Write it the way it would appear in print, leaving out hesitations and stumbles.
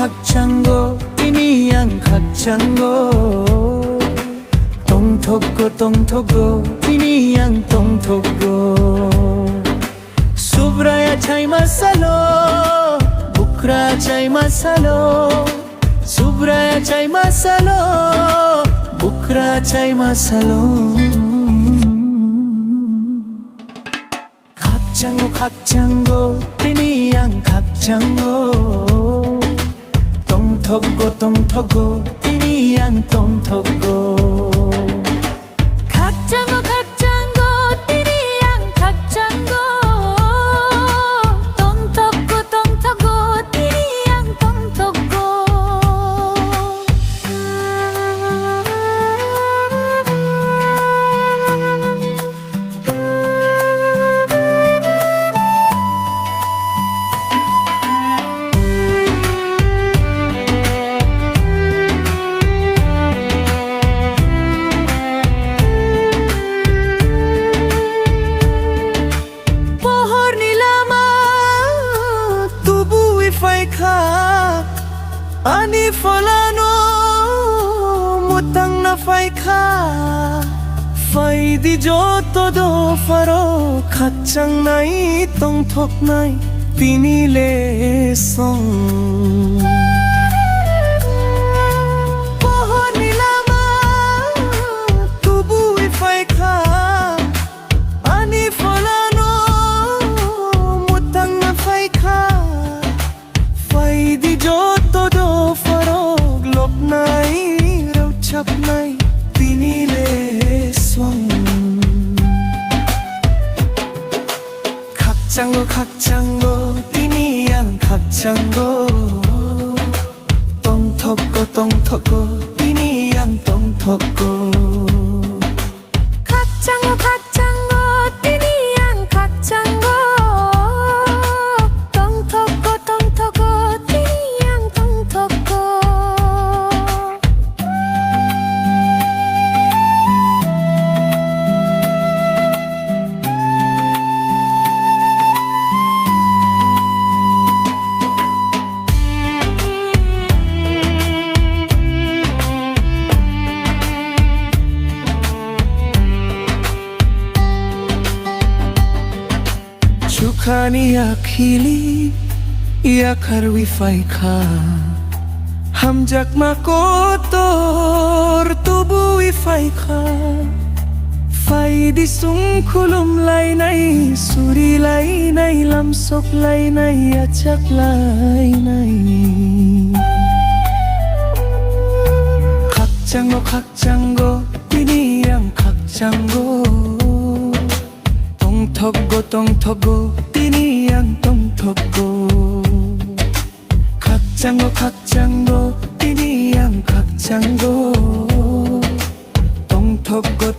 각장고 띠니양 각장고 똥토고 똥토고 띠니양 똥토고 수브라야 차이 마살로 부크라 차이 마살로 수브라야 차이 마살로 부크라 차이 마살로 각장고 각장고 띠니양 각장고 똥토고 똥토고 띠니양 똥토고 각장고 각장고 띠리양 각장고 똥토고 똥토고 띠리양 똥토고 Ani falano mutang na fai kha fai di jo to do faro khachang nai tong thok nai tini le song pohoni lama tubu I fai kha ani falano mutang na fai kha fai di jo chap nai tini le swang 각장고 tini yang 각장고 똥토고 tini yang 똥토고 각장고 각장고 띠리양 각장고 똥토고 똥토고 띠리양 똥토고 Chukani akhili yakar wi fai kha hamjak makotor tubu wi fai kha fai di sung khulum lai nai suri lai nai lam sok lai nai achak lai nai 각장고 띠니양 각장고 똥토고 띠니양 똥토고 각장고 띠니양 각장고 똥토고